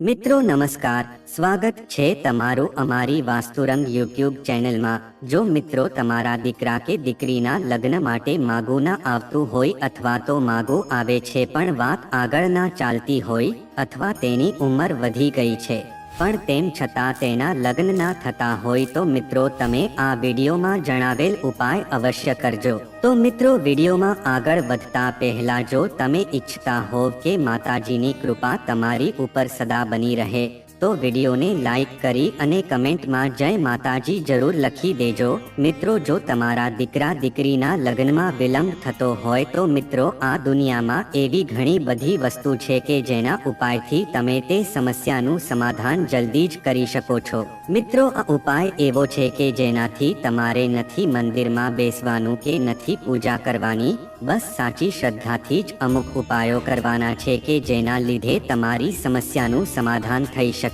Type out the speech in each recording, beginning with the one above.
મિત્રો નમસ્કાર, સ્વાગત છે તમારું અમારી વાસ્તુરંગ યુટ્યુબ ચેનલમાં। જો મિત્રો તમારા દીકરા કે દીકરીના લગ્ન માટે માગું ના આવતું હોય અથવા તો માગું આવે છે પણ વાત આગળ ના ચાલતી હોય અથવા તેની ઉંમર વધી ગઈ છે પણ તેમ છતાં તેના લગ્ન ના થતા હોય તો મિત્રો તમે આ વિડીયોમાં જણાવેલ ઉપાય અવશ્ય કરજો। તો મિત્રો વિડીયોમાં આગળ વધતા પહેલા જો તમે ઈચ્છતા હોવ કે માતાજીની કૃપા તમારી ઉપર સદા બની રહે તો વિડીયોને લાઈક કરી અને કમેન્ટમાં જય માતાજી જરૂર લખી દેજો। મિત્રો જો તમારા દીકરા દીકરીના લગ્નમાં વિલંબ થતો હોય તો મિત્રો આ દુનિયામાં એવી ઘણી બધી વસ્તુ છે કે જેના ઉપાયથી તમે તે સમસ્યાનું સમાધાન જલ્દી જ કરી શકો છો। મિત્રો આ ઉપાય એવો છે કે જેનાથી તમારે નથી મંદિરમાં બેસવાનું કે નથી પૂજા કરવાની, બસ સાચી શ્રદ્ધાથી જ અમુક ઉપાયો કરવાના છે કે જેના લીધે તમારી સમસ્યાનું સમાધાન થઈ શકે।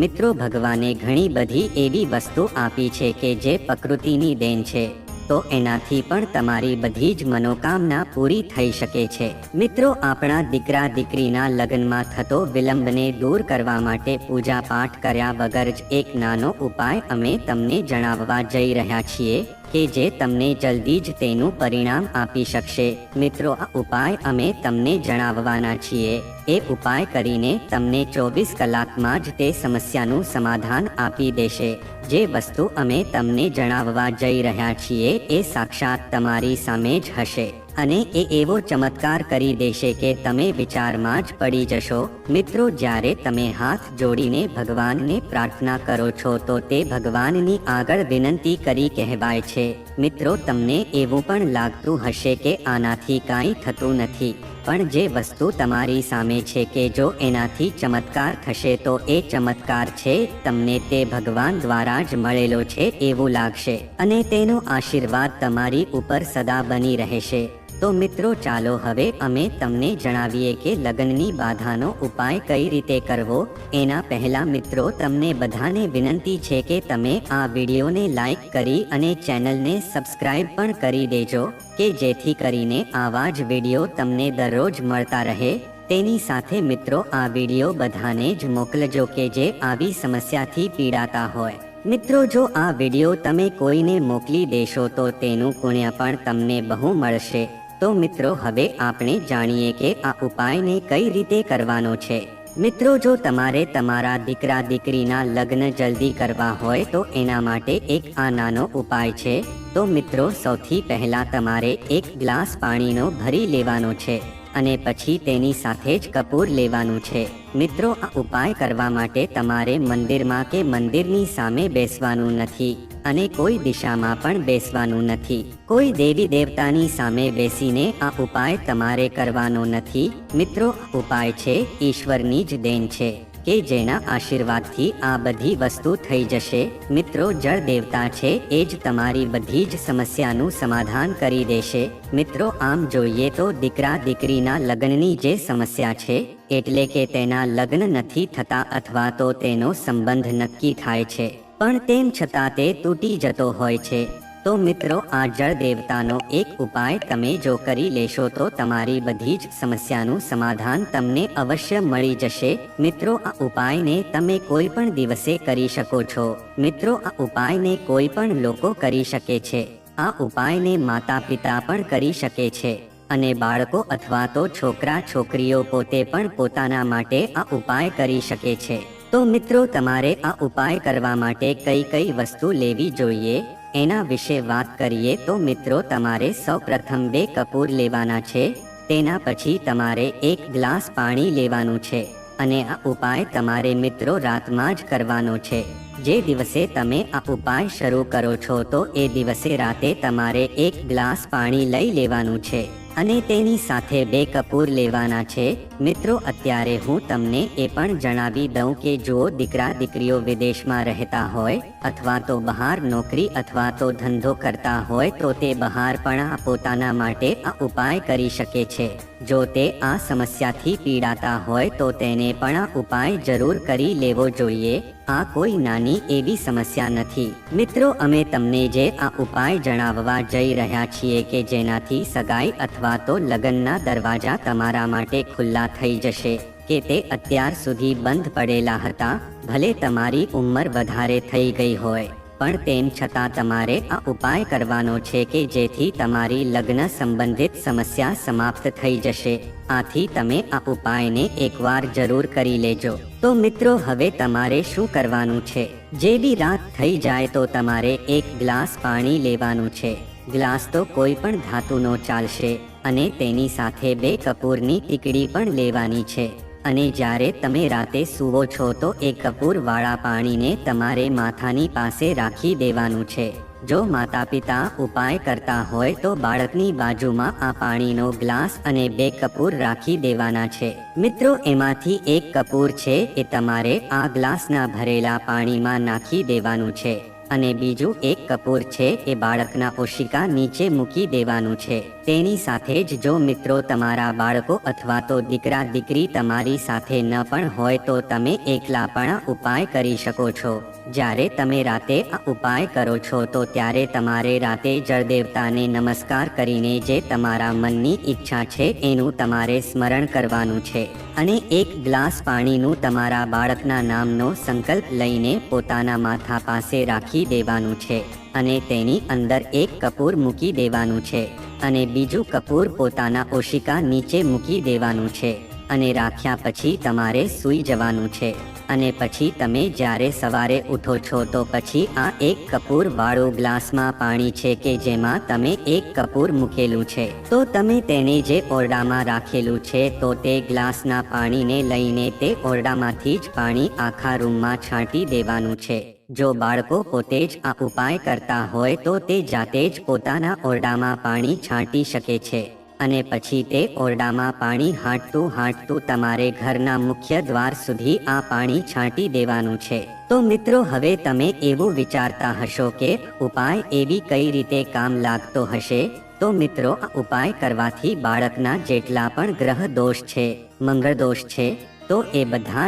મિત્રો ભગવાને ઘણી બધી એવી વસ્તુ આપી છે કે જે પ્રકૃતિની દેન છે તો એનાથી પણ તમારી બધી જ મનોકામના પૂરી થઈ શકે છે। મિત્રો આપણા દીકરા દીકરીના લગ્નમાં થતો વિલંબને દૂર કરવા માટે પૂજા પાઠ કર્યા વગર જ એક નાનો ઉપાય અમે તમને જણાવવા જઈ રહ્યા છીએ કે જે તમને જલ્દી જ તેનું પરિણામ આપી શકશે। મિત્રો આ ઉપાય અમે તમને જણાવવાના છીએ, એ ઉપાય કરીને તમને 24 કલાકમાં જ તે સમસ્યાનું સમાધાન આપી દેશે। જે વસ્તુ અમે તમને જણાવવા જઈ રહ્યા છીએ એ સાક્ષાત તમારી સામે જ હશે અને એ એવો ચમત્કાર કરી દેશે કે તમે વિચારમાં જ પડી જશો। મિત્રો જ્યારે તમે હાથ જોડીને ભગવાનને પ્રાર્થના કરો છો તો તે ભગવાનની આગળ વિનંતી કરી કહેવાય છે। મિત્રો તમને એવું પણ લાગતું હશે કે આનાથી કાંઈ થતું નથી, પણ જે વસ્તુ તમારી સામે છે કે જો એનાથી ચમત્કાર થશે તો એ ચમત્કાર છે તમને તે ભગવાન દ્વારા જ મળેલો છે એવું લાગશે અને તેનો આશીર્વાદ તમારી ઉપર સદા બની રહેશે। તો મિત્રો ચાલો હવે અમે તમને જણાવીએ કે લગ્નની બાધાનો ઉપાય કઈ રીતે કરવો। એના પહેલા મિત્રો તમને બધાને વિનંતી છે કે તમે આ વિડીયોને લાઈક કરી અને ચેનલને સબસ્ક્રાઇબ પણ કરી દેજો કે જેથી કરીને આવા જ વિડીયો તમને દરરોજ મળતા રહે। તેની સાથે મિત્રો આ વિડીયો બધાને જ મોકલજો કે જે આવી સમસ્યાથી પીડાતા હોય। મિત્રો જો આ વિડીયો તમે કોઈને મોકલી દેશો તો તેનું પુણ્ય પણ તમને બહુ મળશે। તો મિત્રો હવે આપણે જાણીએ કે આ ઉપાયને કઈ રીતે કરવાનો છે। મિત્રો જો તમારે તમારા દીકરા દીકરીના લગ્ન જલ્દી કરવા હોય તો એના માટે એક આ નાનો ઉપાય છે। તો મિત્રો સૌથી પહેલા તમારે એક ગ્લાસ પાણીનો ભરી લેવાનો છે અને પછી તેની સાથે જ કપૂર લેવાનું છે। મિત્રો આ ઉપાય કરવા માટે તમારે મંદિરમાં કે મંદિરની સામે બેસવાનું નથી અને કોઈ દિશામાં પણ બેસવાનું નથી, કોઈ દેવી દેવતાની સામે બેસીને આ ઉપાય તમારે કરવાનો નથી। મિત્રો આ ઉપાય છે ઈશ્વરની જ દેન છે કે જેના આશીર્વાદથી આ બધી વસ્તુ થઈ જશે। મિત્રો જળ દેવતા છે એ જ તમારી બધી જ સમસ્યાનું સમાધાન કરી દેશે। મિત્રો આમ જોઈએ તો દીકરા દીકરીના લગ્નની જે સમસ્યા છે એટલે કે તેના લગ્ન નથી થતા અથવા તો તેનો સંબંધ નક્કી થાય છે પણ તેમ છતાં તે તૂટી જતો હોય છે તો મિત્રો આ જળ દેવતાનો એક ઉપાય તમે જો કરી લેશો તો તમારી બધી જ સમસ્યાનું સમાધાન તમને અવશ્ય મળી જશે। મિત્રો આ ઉપાયને તમે કોઈ પણ દિવસે કરી શકો છો। મિત્રો આ ઉપાયને કોઈ પણ લોકો કરી શકે છે। આ ઉપાયને માતા પિતા પણ કરી શકે છે અને બાળકો અથવા તો છોકરા છોકરીઓ પોતે પણ પોતાના માટે આ ઉપાય કરી શકે છે। તો મિત્રો તમારે આ ઉપાય કરવા માટે કઈ કઈ વસ્તુ લેવી જોઈએ એના વિશે વાત કરીએ તો મિત્રો તમારે સૌપ્રથમ 2 કપૂર લેવાના છે, તેના પછી તમારે 1 ગ્લાસ પાણી લેવાનું છે અને આ ઉપાય તમારે મિત્રો રાતમાં જ કરવાનો છે। જે દિવસે તમે આ ઉપાય શરૂ કરો છો તો એ દિવસે રાતે તમારે 1 ગ્લાસ પાણી લઈ લેવાનું છે અને તેની સાથે 2 કપૂર લેવાના છે। મિત્રો અત્યારે હું તમને એ પણ જણાવી દઉં કે જો દીકરા દીકરીઓ વિદેશમાં રહેતા હોય અથવા તો બહાર નોકરી અથવા તો ધંધો કરતા હોય તો તે બહાર પણ આ પોતાના માટે આ ઉપાય કરી શકે છે। જો તે આ સમસ્યાથી પીડાતા હોય તો તેને પણ આ ઉપાય જરૂર કરી લેવો જોઈએ। આ કોઈ નાની એવી સમસ્યા નથી। મિત્રો અમે તમને જે આ ઉપાય જણાવવા જઈ રહ્યા છીએ કે જેનાથી સગાઈ અથવા તો લગ્નના દરવાજા તમારા માટે ખુલ્લા થઈ જશે કે તે અત્યાર સુધી બંધ પડેલા હતા, ભલે તમારી ઉંમર વધારે થઈ ગઈ હોય, પણ તેમ છતાં તમારે આ ઉપાય કરવાનો છે કે જેથી તમારી લગ્ન સંબંધિત સમસ્યા સમાપ્ત થઈ જશે. આથી તમે આ ઉપાયને એકવાર જરૂર કરી લેજો. તો મિત્રો, હવે તમારે શું કરવાનું છે? જેવી રાત થઈ જાય તો તમારે 1 ગ્લાસ પાણી લેવાનું છે. ગ્લાસ તો કોઈ પણ ધાતુનો ચાલશે, અને તેની સાથે 2 કપૂરની ટીકડી પણ લેવાની છે. અને જ્યારે તમે રાતે સૂવો છો તો એ કપૂરવાળા પાણીને તમારે માથાની પાસે રાખી દેવાનું છે. જો માતા પિતા ઉપાય કરતા હોય તો બાળકની બાજુમાં આ પાણીનો ગ્લાસ અને 2 કપૂર રાખી દેવાના છે. મિત્રો, એમાંથી 1 કપૂર છે એ તમારે આ ગ્લાસના ભરેલા પાણીમાં નાખી દેવાનું છે, અને બીજું 1 કપૂર છે એ બાળકના ઓશિકા નીચે મૂકી દેવાનું છે. તેની સાથે જ જો મિત્રો તમારા બાળકો અથવા તો દીકરા દીકરી તમારી સાથે ન પણ હોય તો તમે એકલા પણ આ ઉપાય કરી શકો છો. જ્યારે તમે રાતે આ ઉપાય કરો છો તો ત્યારે તમારે રાતે જળદેવતાને નમસ્કાર કરીને જે તમારા મનની ઈચ્છા છે એનું તમારે સ્મરણ કરવાનું છે, અને 1 ગ્લાસ પાણીનું તમારા બાળકના નામનો સંકલ્પ લઈને પોતાના માથા પાસે રાખી દેવાનું છે, અને તેની અંદર 1 કપૂર મૂકી દેવાનું છે, અને બીજું કપૂર પોતાના ઓશિકા નીચે મૂકી દેવાનું છે, અને રાખ્યા પછી તમારે સૂઈ જવાનું છે. અને પછી તમે જ્યારે સવારે ઉઠો છો તો પછી આ 1 કપૂર વાળું ગ્લાસમાં પાણી છે કે જેમાં તમે 1 કપૂર મૂકેલું છે, તો તમે તેને જે ઓરડામાં રાખેલું છે તો તે ગ્લાસના પાણીને લઈને તે ઓરડામાંથી જ પાણી આખા રૂમમાં છાંટી દેવાનું છે. જો બાળકો પોતે જ આ ઉપાય કરતા હોય તો તે જાતે જ પોતાના ઓરડામાં પાણી છાંટી શકે છે, અને પછી તે ઓરડામાં પાણી હાંટતું તમારે ઘરના મુખ્ય દ્વાર સુધી આ પાણી છાંટી દેવાનું છે. તો મિત્રો, હવે તમે એવું વિચારતા હશો કે ઉપાય એવી કઈ રીતે કામ લાગતો હશે? તો મિત્રો, આ ઉપાય કરવાથી બાળકના જેટલા પણ ગ્રહ દોષ છે, મંગળ દોષ છે, તો એ બધા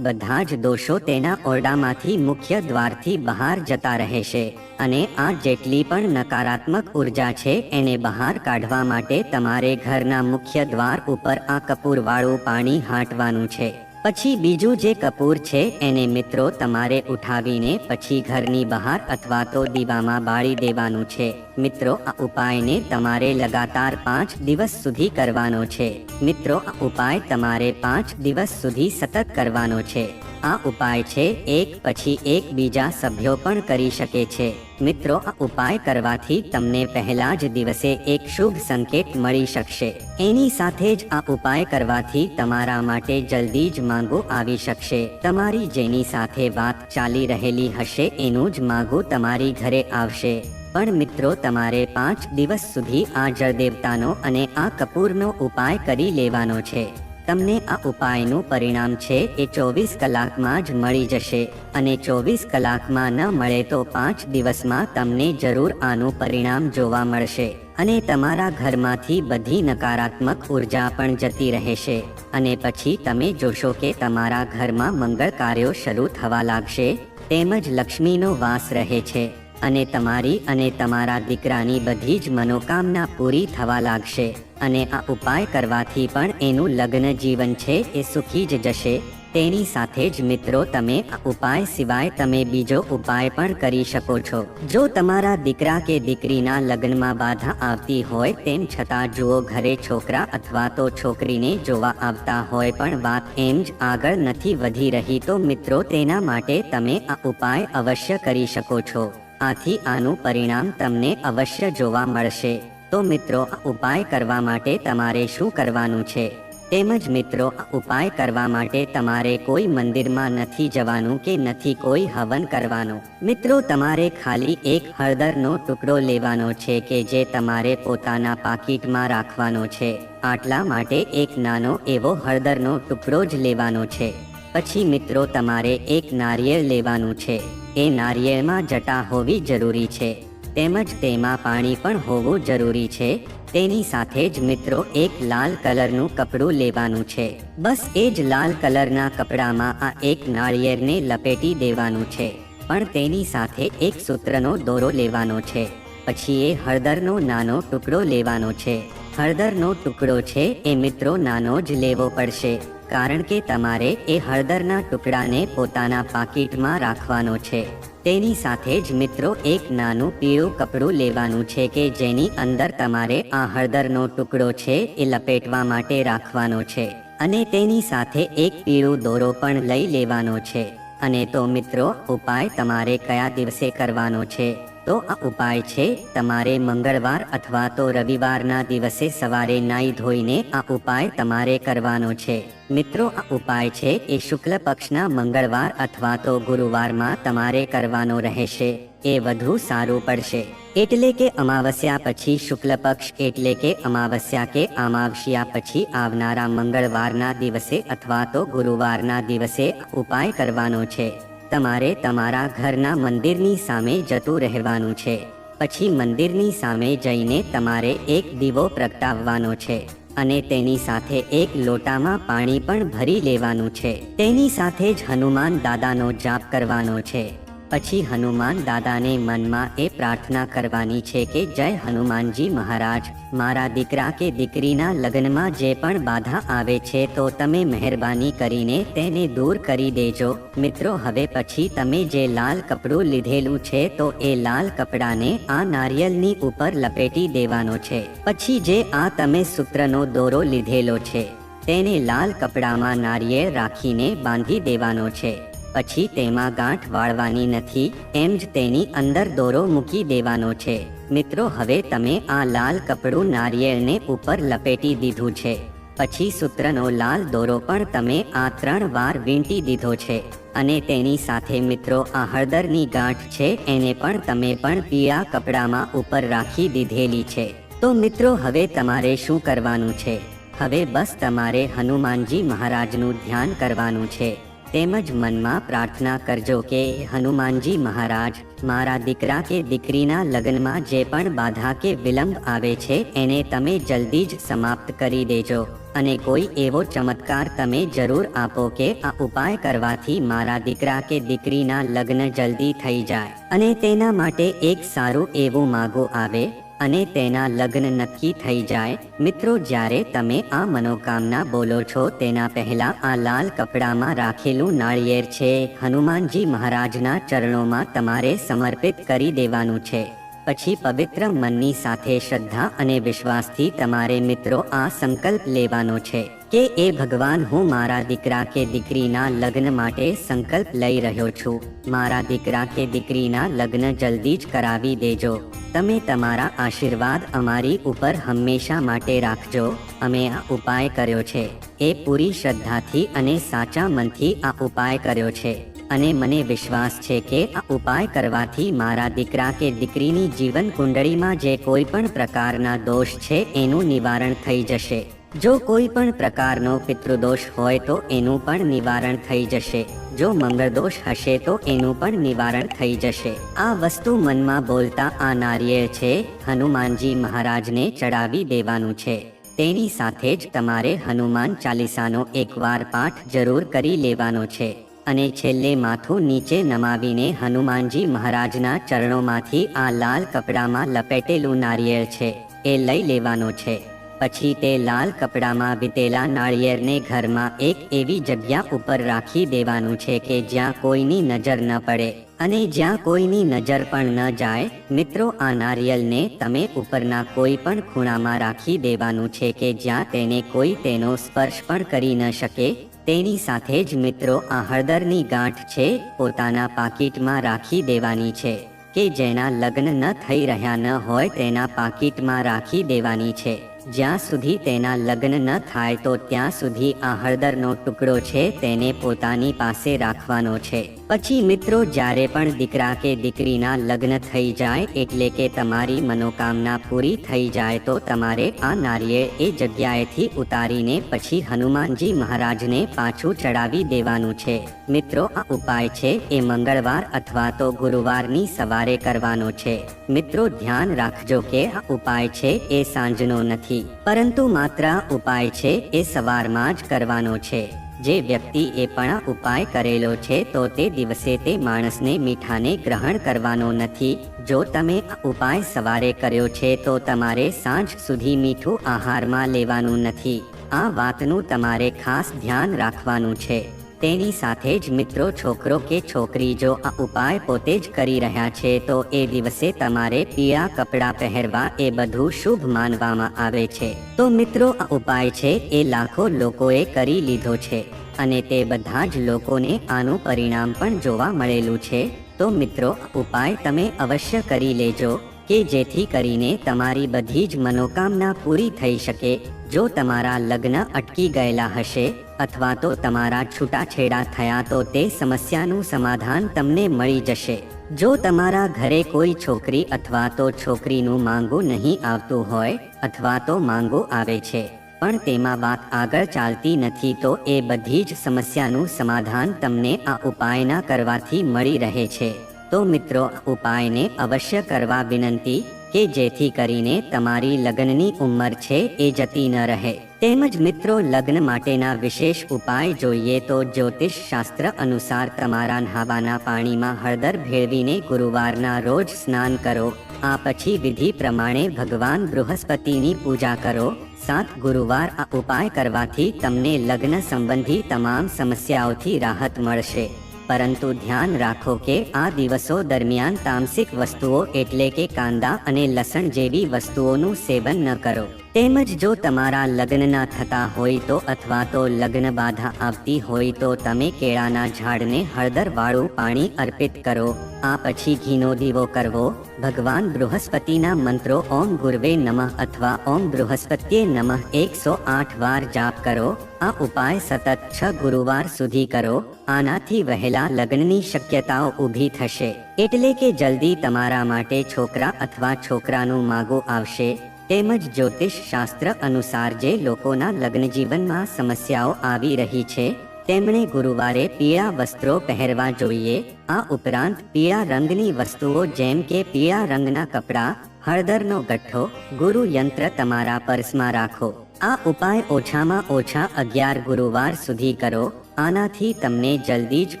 જ દોષો તેના ઓરડામાંથી મુખ્ય દ્વારથી બહાર જતા રહેશે. અને આ જેટલી પણ નકારાત્મક ઉર્જા છે એને બહાર કાઢવા માટે તમારે ઘરના મુખ્ય દ્વાર ઉપર આ કપૂરવાળું પાણી હાંટવાનું છે. પછી બીજું જે કપૂર છે એને મિત્રો તમારે ઉઠાવીને પછી ઘરની બહાર અથવા તો દીવામાં બાળી દેવાનું છે. મિત્રો, આ ઉપાયને તમારે લગાતાર 5 દિવસ સુધી કરવાનો છે. મિત્રો, આ ઉપાય તમારે 5 દિવસ સુધી સતત કરવાનો છે. આ ઉપાય છે એક પછી એક બીજા સભ્યો પણ કરી શકે છે. મિત્રો, આ ઉપાય કરવાથી તમને પહેલા જ દિવસે એક શુભ સંકેત મળી શકશે. એની સાથે જ આ ઉપાય કરવાથી તમારા માટે જલ્દી જ માંગો આવી શકશે. તમારી જેની સાથે વાત ચાલી રહેલી હશે એનું જ માંગો તમારી ઘરે આવશે. પણ મિત્રો, તમારે 5 દિવસ સુધી આ જળદેવતાનો અને આ કપૂરનો ઉપાય કરી લેવાનો છે. તમને આ ઉપાયનું પરિણામ છે એ 24 કલાકમાં જ મળી જશે, અને 24 કલાકમાં ન મળે તો 5 દિવસમાં તમને જરૂર આનું પરિણામ જોવા મળશે. અને તમારા ઘરમાંથી બધી નકારાત્મક ઉર્જા પણ જતી રહેશે, અને પછી તમે જોશો કે તમારા ઘરમાં મંગળ કાર્યો શરૂ થવા લાગશે, તેમજ લક્ષ્મીનો વાસ રહે છે, અને તમારી અને તમારા દીકરાની બધી જ મનોકામના પૂરી થવા લાગશે. અને આ ઉપાય કરવાથી પણ એનું લગ્ન જીવન છે એ સુખી જ જશે. તેની સાથે જ મિત્રો, તમે આ ઉપાય સિવાય તમે બીજો ઉપાય પણ કરી શકો છો. જો તમારા દીકરા કે દીકરીના લગ્નમાં બાધા આવતી હોય તેમ છતાં જુઓ ઘરે છોકરા અથવા તો છોકરીને જોવા આવતા હોય પણ વાત એમ જ આગળ નથી વધી રહી, તો મિત્રો તેના માટે તમે આ ઉપાય અવશ્ય કરી શકો છો. આથી આનું પરિણામ તમને અવશ્ય જોવા મળશે. તો મિત્રો, આ ઉપાય કરવા માટે તમારે શું કરવાનું છે? તેમજ મિત્રો, આ ઉપાય કરવા માટે તમારે કોઈ મંદિરમાં નથી જવાનું કે નથી કોઈ હવન કરવાનું. મિત્રો, તમારે ખાલી એક હળદરનો ટુકડો લેવાનો છે કે જે તમારે પોતાના પાકીટમાં રાખવાનો છે. આટલા માટે એક નાનો એવો હળદરનો ટુકડો જ લેવાનો છે. પછી મિત્રો, તમારે એક નારિયેળ લેવાનું છે. એ નારિયેળમાં જટા હોવી જરૂરી છે, તેમજ તેમાં પાણી પણ હોવું જરૂરી છે. તેની સાથે જ મિત્રો, એક લાલ કલરનું કપડું લેવાનું છે. બસ એ જ લાલ કલરના કપડામાં આ એક નાળિયેરને લપેટી દેવાનું છે, પણ તેની સાથે એક સૂત્રનો દોરો લેવાનો છે. પછી એ હળદરનો નાનો ટુકડો લેવાનો છે. હળદરનો ટુકડો છે એ મિત્રો નાનો જ લેવો પડશે, કારણ કે તમારે એ હળદરના ટુકડાને પોતાના પાકીટમાં રાખવાનો છે. તેની સાથે જ મિત્રો એક નાનું પીળું કપડું લેવાનું છે કે જેની અંદર તમારે આ હળદરનો ટુકડો છે એ લપેટવા માટે રાખવાનો છે. અને તેની સાથે એક પીળું દોરો પણ લઈ લેવાનો છે. અને તો મિત્રો ઉપાય તમારે કયા દિવસે કરવાનો છે? તો આ ઉપાય છે તમારે મંગળવાર અથવા તો રવિવારના દિવસે સવારે નાઈ ધોઈને આ ઉપાય તમારે કરવાનો છે. મિત્રો આ ઉપાય છે એ શુક્લ પક્ષના મંગળવાર અથવા તો ગુરુવારમાં તમારે કરવાનો રહેશે. એ વધુ સારું પડશે. એટલે કે અમાવસ્યા પછી શુક્લ પક્ષ એટલે કે અમાવસ્યા કે અમાવસ્યા પછી આવનારા મંગળવારના દિવસે અથવા તો ગુરુવારના દિવસે ઉપાય કરવાનો છે. તમારે તમારા ઘરના મંદિરની સામે જતું રહેવાનું છે. પછી મંદિરની સામે જઈને તમારે એક દીવો પ્રગટાવવાનો છે. અને તેની સાથે એક લોટામાં પાણી પણ ભરી લેવાનું છે. તેની સાથે જ હનુમાન દાદાનો જાપ કરવાનો છે. પછી હનુમાન દાદાને મનમાં એ પ્રાર્થના કરવાની છે કે જય હનુમાનજી મહારાજ, મારા દીકરા કે દીકરીના લગ્નમાં જે પણ બાધા આવે છે તો તમે મહેરબાની કરીને તેને દૂર કરી દેજો. મિત્રો હવે પછી તમે જે લાલ કપડું લીધેલું છે તો એ લાલ કપડાને આ નારિયેળની ઉપર લપેટી દેવાનો છે. પછી જે આ તમે સૂત્રનો દોરો લીધેલો છે તેને લાલ કપડામાં નારિયેળ રાખીને બાંધી દેવાનો છે. પછી તેમાં ગાંઠ વાળવાની નથી, એમ જ તેની અંદર દોરો મૂકી દેવાનો છે. મિત્રો હવે તમે આ લાલ કપડું નારિયેળને ઉપર લપેટી દીધું છે. પછી સૂત્રનો લાલ દોરો પણ તમે આ 3 વાર વીંટી દીધો છે. અને તેની સાથે મિત્રો આ હળદરની ગાંઠ છે એને પણ તમે પણ પીળા કપડામાં ઉપર રાખી દીધેલી છે. તો મિત્રો હવે તમારે શું કરવાનું છે? હવે બસ તમારે હનુમાનજી મહારાજનું ધ્યાન કરવાનું છે. તેમજ મનમાં પ્રાર્થના કરજો કે હનુમાનજી મહારાજ, મારા દીકરા કે દીકરીના લગ્નમાં જે પણ બાધા કે વિલંબ આવે છે એને તમે જલ્દી જ સમાપ્ત કરી દેજો. અને કોઈ એવો ચમત્કાર તમે જરૂર આપો કે આ ઉપાય કરવાથી મારા દીકરા કે દીકરીના લગ્ન જલ્દી થઈ જાય અને તેના માટે એક સારું એવું માગો આવે અને તેના લગ્ન નક્કી થઈ જાય. મિત્રો જ્યારે તમે આ મનોકામના બોલો છો તેના પહેલા આ લાલ કપડામાં રાખેલું નાળિયેર છે હનુમાનજી મહારાજના ચરણોમાં તમારે સમર્પિત કરી દેવાનું છે. પછી પવિત્ર મનની સાથે શ્રદ્ધા અને વિશ્વાસથી તમારે મિત્રો આ સંકલ્પ લેવાનો છે કે એ ભગવાન, હું મારા દીકરા કે દીકરીના લગ્ન માટે સંકલ્પ લઈ રહ્યો છું. મારા દીકરા કે દીકરીના લગ્ન જલ્દી જ કરાવી દેજો. તમે તમારા આશીર્વાદ અમારી ઉપર હંમેશા માટે રાખજો. અમે આ ઉપાય કર્યો છે એ પૂરી શ્રદ્ધાથી અને સાચા મનથી આ ઉપાય કર્યો છે. અને મને વિશ્વાસ છે કે આ ઉપાય કરવાથી મારા દીકરા કે દીકરીની જીવન કુંડળીમાં જે કોઈ પણ પ્રકારના દોષ છે એનું નિવારણ થઈ જશે. જો કોઈ પણ પ્રકારનો પિતૃદોષ હોય તો એનું પણ નિવારણ થઈ જશે. જો મંગળદોષ હશે તો એનું પણ નિવારણ થઈ જશે. આ વસ્તુ મનમાં બોલતા આ નારિયેળ છે હનુમાનજી મહારાજને ચડાવી દેવાનું છે. તેની સાથે જ તમારે હનુમાન ચાલીસાનો એકવાર પાઠ જરૂર કરી લેવાનો છે. અને છેલ્લે માથું નીચે નમાવીને હનુમાનજી મહારાજના ચરણોમાંથી આ લાલ કપડામાં લપેટેલું નારિયેળ છે એ લઈ લેવાનો છે. પછી તે લાલ કપડામાં વીટેલા નાળિયેરને ઘરમાં એક એવી જગ્યા ઉપર રાખી દેવાનું છે કે જ્યાં કોઈની નજર ન પડે અને જ્યાં કોઈની નજર પણ ન જાય. મિત્રો આ નારિયેળને તમે ઉપરના કોઈ પણ ખૂણામાં રાખી દેવાનું છે કે જ્યાં તેને કોઈ તેનો સ્પર્શ પણ કરી ન શકે. તેની સાથે જ મિત્રો આ હળદરની ગાંઠ છે પોતાના પાકીટમાં રાખી દેવાની છે કે જેના લગ્ન ન થઈ રહ્યા ન હોય તેના પાકીટમાં રાખી દેવાની છે. જ્યાં સુધી તેના લગ્ન ન થાય તો ત્યાં સુધી આ હળદરનો ટુકડો છે તેને પોતાની પાસે રાખવાનો છે. પછી મિત્રો જ્યારે પણ દીકરા કે દીકરીના લગ્ન થઈ જાય એટલે કે તમારી મનોકામના પૂરી થઈ જાય તો તમારે આ નારિયેળ એ જગ્યાએથી ઉતારીને પછી હનુમાનજી મહારાજને પાછું ચડાવી દેવાનું છે. મિત્રો આ ઉપાય છે એ મંગળવાર અથવા તો ગુરુવારની સવારે કરવાનો છે. મિત્રો ધ્યાન રાખજો કે આ ઉપાય છે એ સાંજનો નથી, પરંતુ માત્ર આ ઉપાય છે એ સવારમાં જ કરવાનો છે. જે વ્યક્તિ એ પણ આ ઉપાય કરેલો છે તો તે દિવસે તે માણસને મીઠાને ગ્રહણ કરવાનો નથી. જો તમે આ ઉપાય સવારે કર્યો છે તો તમારે સાંજ સુધી મીઠું આહારમાં લેવાનું નથી. આ વાતનું તમારે ખાસ ધ્યાન રાખવાનું છે. તેની સાથે જ મિત્રો, છોકરો કે છોકરી જો આ ઉપાય પોતે જ કરી રહ્યા છે તો એ દિવસે તમારે પીળા કપડાં પહેરવા એ બધું શુભ માનવામાં આવે છે. તો મિત્રો, આ ઉપાય છે એ લાખો લોકોએ કરી લીધો છે અને તે બધા જ લોકોને આનું પરિણામ પણ જોવા મળેલું છે. તો મિત્રો, આ ઉપાય તમે અવશ્ય કરી લેજો કે જેથી કરીને તમારી બધી જ મનોકામના પૂરી થઈ શકે. જો તમારા લગ્ન અટકી ગયેલા હશે અથવા તો તમારા છૂટાછેડા થયા તો તે સમસ્યાનું સમાધાન તમને મળી જશે. જો તમારા ઘરે કોઈ છોકરી અથવા તો છોકરીનું માંગું નહીં આવતું હોય અથવા તો માંગું આવે છે પણ તેમાં વાત આગળ ચાલતી નથી તો એ બધી જ સમસ્યાનું સમાધાન તમને આ ઉપાયના કરવાથી મળી રહે છે. તો મિત્રો, ઉપાયને અવશ્ય કરવા વિનંતી કે જેથી કરીને તમારી લગ્નની ઉંમર છે એ જતી ન રહે. તેમજ મિત્રો, લગ્ન માટેના વિશેષ ઉપાય જોઈએ તો જ્યોતિષ શાસ્ત્ર અનુસાર તમારા નહાવાના પાણીમાં હળદર ભેળવીને ગુરુવારના રોજ સ્નાન કરો. આ પછી વિધિ પ્રમાણે ભગવાન બૃહસ્પતિની પૂજા કરો. 7 ગુરુવાર આ ઉપાય કરવાથી તમને લગ્ન સંબંધી તમામ સમસ્યાઓથી રાહત મળશે. પરંતુ ધ્યાન રાખો કે આ દિવસો દરમિયાન તામસિક વસ્તુઓ એટલે કે કાંદા અને લસણ જેવી વસ્તુઓનું સેવન ન કરો. તેમજ જો તમારા લગ્ન ના થતા હોય તો અથવા તો લગ્ન બાધા આવતી હોય તો તમે કેળાના ઝાડને હળદરવાળું પાણી અર્પિત કરો. આ પછી ઘીનો દીવો કરવો. ભગવાન બૃહસ્પતિના મંત્રો ઓમ ગુરવે નમઃ અથવા ઓમ બૃહસ્પત્યે નમઃ 108 વાર જાપ કરો. આ ઉપાય સતત 6 ગુરુવાર સુધી કરો. આનાથી વહેલા લગ્નની શક્યતાઓ ઊભી થશે. એટલે કે જલ્દી તમારા માટે છોકરા અથવા છોકરાનું માગું આવશે. તેમજ જ્યોતિષ શાસ્ત્ર અનુસાર જે લોકોના લગ્ન જીવનમાં સમસ્યાઓ આવી રહી છે તેમણે ગુરુવારે પીળા વસ્ત્રો પહેરવા જોઈએ. આ ઉપરાંત પીળા રંગની વસ્તુઓ જેમ કે પીળા રંગના કપડાં, હળદરનો ગઠ્ઠો, ગુરુ યંત્ર તમારા પર્સમાં રાખો. આ ઉપાય ઓછામાં ઓછા 11 ગુરુવાર સુધી કરો. આનાથી તમને જલ્દી જ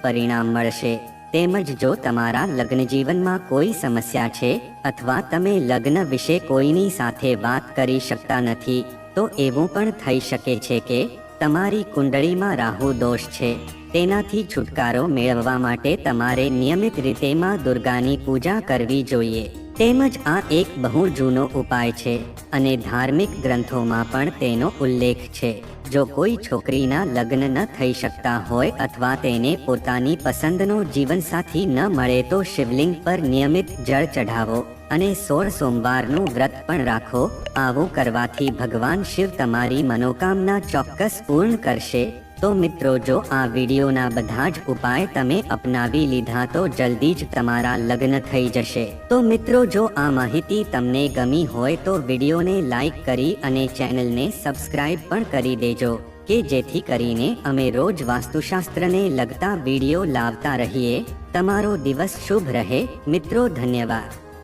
પરિણામ મળશે. તેમજ જો તમારા લગ્ન જીવનમાં કોઈ સમસ્યા છે અથવા તમે લગ્ન વિશે કોઈની સાથે વાત કરી શકતા નથી તો એવું પણ થઈ શકે છે કે તમારી કુંડળીમાં રાહુ દોષ છે. તેનાથી છુટકારો મેળવવા માટે તમારે નિયમિત રીતે માં દુર્ગાની પૂજા કરવી જોઈએ. તેમજ આ એક બહુ જૂનો ઉપાય છે અને ધાર્મિક ગ્રંથોમાં પણ તેનો ઉલ્લેખ છે. જો કોઈ છોકરીના લગ્ન ન થઈ શકતા હોય અથવા તેને પોતાની પસંદનો જીવનસાથી ન મળે તો શિવલિંગ પર નિયમિત જળ ચઢાવો અને 16 સોમવારનું વ્રત પણ રાખો. આવું કરવાથી ભગવાન શિવ તમારી મનોકામના ચોક્કસ પૂર્ણ કરશે. તો મિત્રો, જો આ વિડીયોના બધા જ ઉપાય તમે અપનાવી લીધા તો જલ્દી જ તમારા લગ્ન થઈ જશે. તો મિત્રો, જો આ માહિતી તમને ગમી હોય તો વિડીયોને લાઈક કરી અને ચેનલને સબસ્ક્રાઇબ પણ કરી દેજો કે જેથી કરીને અમે રોજ વાસ્તુશાસ્ત્રને લગતા વિડીયો લાવતા રહીએ. તમારો દિવસ શુભ રહે. મિત્રો, ધન્યવાદ.